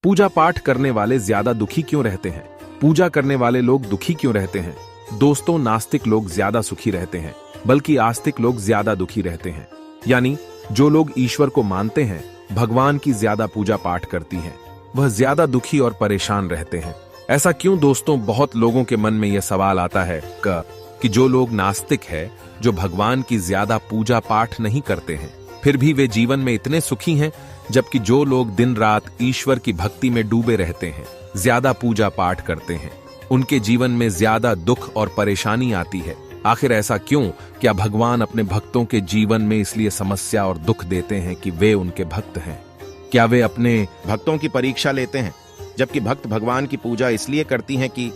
पूजा पाठ करने वाले ज्यादा दुखी क्यों रहते हैं? पूजा करने वाले लोग दुखी क्यों रहते हैं? दोस्तों, नास्तिक लोग ज्यादा सुखी रहते हैं, बल्कि आस्तिक लोग ज्यादा दुखी रहते हैं। यानी जो लोग ईश्वर को मानते हैं, भगवान की ज्यादा पूजा पाठ करती हैं, वह ज्यादा दुखी और परेशान रहते हैं। ऐसा क्यों दोस्तों? बहुत लोगों के मन में यह सवाल आता है कि जो लोग नास्तिक है, जो भगवान की ज्यादा पूजा पाठ नहीं करते हैं, फिर भी वे जीवन में इतने सुखी हैं, जबकि जो लोग दिन रात ईश्वर की भक्ति में डूबे रहते हैं, ज्यादा पूजा पाठ करते हैं, उनके जीवन में ज्यादा दुख और परेशानी आती है। आखिर ऐसा क्यों? क्या भगवान अपने भक्तों के जीवन में इसलिए समस्या और दुख देते हैं कि वे उनके भक्त हैं? क्या वे अपने भक्तों की परीक्षा लेते हैं? जबकि भक्त भगवान की पूजा इसलिए करती हैं कि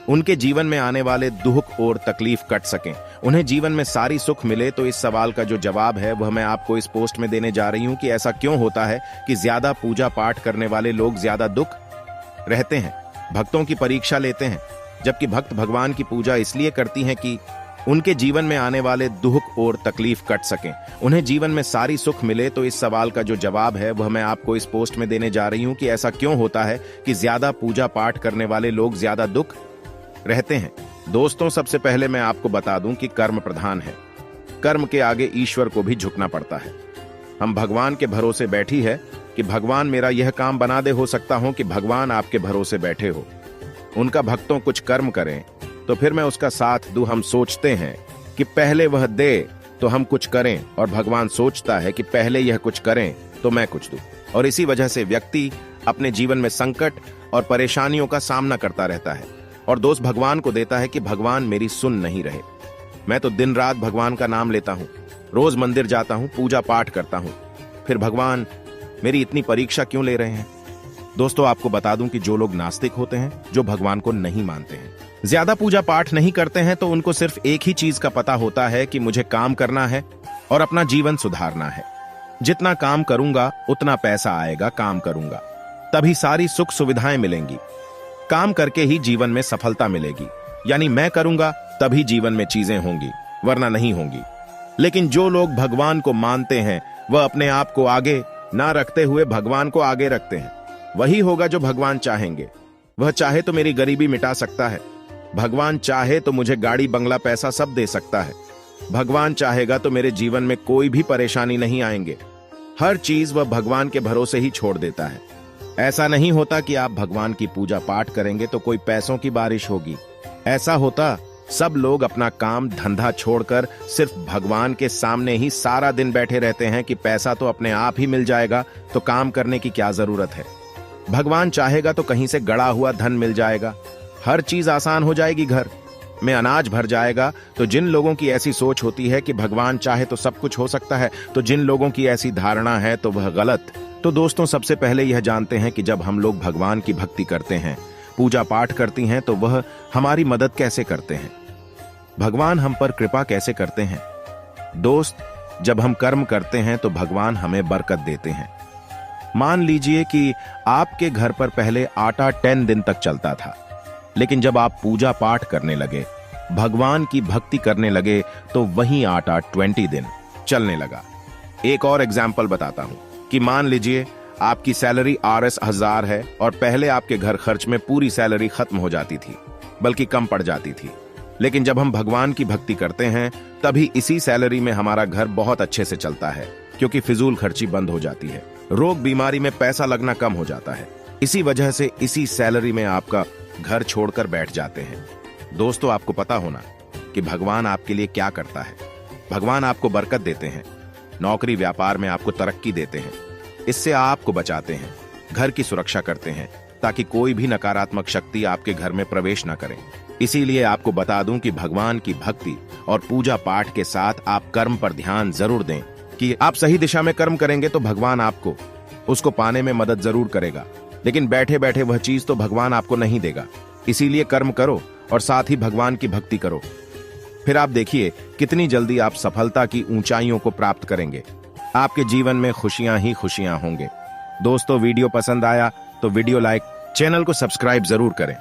उनके जीवन में आने वाले दुख और तकलीफ कट सकें, उन्हें जीवन में सारी सुख मिले। तो इस सवाल का जो जवाब है वह मैं आपको इस पोस्ट में देने जा रही हूं कि ऐसा क्यों होता है कि ज्यादा पूजा पाठ करने वाले लोग ज्यादा दुख रहते हैं, भक्तों की परीक्षा लेते हैं, जबकि भक्त भगवान की पूजा इसलिए करती हैं कि उनके जीवन में आने वाले दुख और तकलीफ कट सकें, उन्हें जीवन में सारी सुख मिले। तो इस सवाल का जो जवाब है वह मैं आपको इस पोस्ट में देने जा रही हूं कि ऐसा क्यों होता है कि ज्यादा पूजा पाठ करने वाले लोग ज्यादा दुख रहते हैं। दोस्तों, सबसे पहले मैं आपको बता दूं कि कर्म प्रधान है। कर्म के आगे ईश्वर को भी झुकना पड़ता है। हम भगवान के भरोसे बैठी है कि भगवान मेरा यह काम बना दे। हो सकता हो कि भगवान आपके भरोसे बैठे हो, उनका भक्तों कुछ कर्म करें तो फिर मैं उसका साथ दूं। हम सोचते हैं कि पहले वह दे तो हम कुछ करें, और भगवान सोचता है कि पहले यह कुछ करें तो मैं कुछ दूं। और इसी वजह से व्यक्ति अपने जीवन में संकट और परेशानियों का सामना करता रहता है और दोष भगवान को देता है कि भगवान मेरी सुन नहीं रहे। मैं तो दिन रात भगवान का नाम लेता हूं, रोज मंदिर जाता हूं, पूजा पाठ करता हूं, फिर भगवान मेरी इतनी परीक्षा क्यों ले रहे हैं? दोस्तों, आपको बता दूं कि जो लोग नास्तिक होते हैं, जो भगवान को नहीं मानते हैं, ज्यादा पूजा पाठ नहीं करते हैं, तो उनको सिर्फ एक ही चीज का पता होता है कि मुझे काम करना है और अपना जीवन सुधारना है। जितना काम करूंगा उतना पैसा आएगा, काम करूंगा तभी सारी सुख सुविधाएं मिलेंगी, काम करके ही जीवन में सफलता मिलेगी। यानी मैं करूंगा तभी जीवन में चीजें होंगी, वरना नहीं होंगी। लेकिन जो लोग भगवान को मानते हैं, वह अपने आप को आगे ना रखते हुए भगवान को आगे रखते हैं। वही होगा जो भगवान चाहेंगे। वह चाहे तो मेरी गरीबी मिटा सकता है, भगवान चाहे तो मुझे गाड़ी बंगला पैसा सब दे सकता है, भगवान चाहेगा तो मेरे जीवन में कोई भी परेशानी नहीं आएंगे। हर चीज वह भगवान के भरोसे ही छोड़ देता है। ऐसा नहीं होता कि आप भगवान की पूजा पाठ करेंगे तो कोई पैसों की बारिश होगी। ऐसा होता सब लोग अपना काम धंधा छोड़कर सिर्फ भगवान के सामने ही सारा दिन बैठे रहते हैं कि पैसा तो अपने आप ही मिल जाएगा, तो काम करने की क्या जरूरत है। भगवान चाहेगा तो कहीं से गड़ा हुआ धन मिल जाएगा, हर चीज आसान हो जाएगी, घर में अनाज भर जाएगा। तो जिन लोगों की ऐसी सोच होती है कि भगवान चाहे तो सब कुछ हो सकता है, तो जिन लोगों की ऐसी धारणा है तो वह गलत। तो दोस्तों, सबसे पहले यह जानते हैं कि जब हम लोग भगवान की भक्ति करते हैं, पूजा पाठ करती हैं, तो वह हमारी मदद कैसे करते हैं, भगवान हम पर कृपा कैसे करते हैं। दोस्त, जब हम कर्म करते हैं तो भगवान हमें बरकत देते हैं। मान लीजिए कि आपके घर पर पहले आटा 10 दिन तक चलता था, लेकिन जब आप पूजा पाठ करने लगे, भगवान की भक्ति करने लगे, तो वही आटा 20 दिन चलने लगा। एक और एग्जाम्पल बताता हूं कि मान लीजिए आपकी सैलरी Rs 1000 है और पहले आपके घर खर्च में पूरी सैलरी खत्म हो जाती थी, बल्कि कम पड़ जाती थी। लेकिन जब हम भगवान की भक्ति करते हैं, तभी इसी सैलरी में हमारा घर बहुत अच्छे से चलता है, क्योंकि फिजूल खर्ची बंद हो जाती है, रोग बीमारी में पैसा लगना कम हो जाता है। इसी वजह से इसी सैलरी में आपका घर छोड़कर बैठ जाते हैं। दोस्तों, आपको पता होना कि भगवान आपके लिए क्या करता है। भगवान आपको बरकत देते हैं, नौकरी व्यापार में आपको तरक्की देते हैं, इससे आपको बचाते हैं, घर की सुरक्षा करते हैं, ताकि कोई भी नकारात्मक शक्ति आपके घर में प्रवेश न करे। इसीलिए आपको बता दूं कि भगवान की भक्ति और पूजा पाठ के साथ आप कर्म पर ध्यान जरूर दें कि आप सही दिशा में कर्म करेंगे तो भगवान आपको उसको पाने में मदद जरूर करेगा। लेकिन बैठे बैठे वह चीज तो भगवान आपको नहीं देगा। इसीलिए कर्म करो और साथ ही भगवान की भक्ति करो, फिर आप देखिए कितनी जल्दी आप सफलता की ऊंचाइयों को प्राप्त करेंगे। आपके जीवन में खुशियां ही खुशियां होंगे। दोस्तों, वीडियो पसंद आया तो वीडियो लाइक, चैनल को सब्सक्राइब जरूर करें।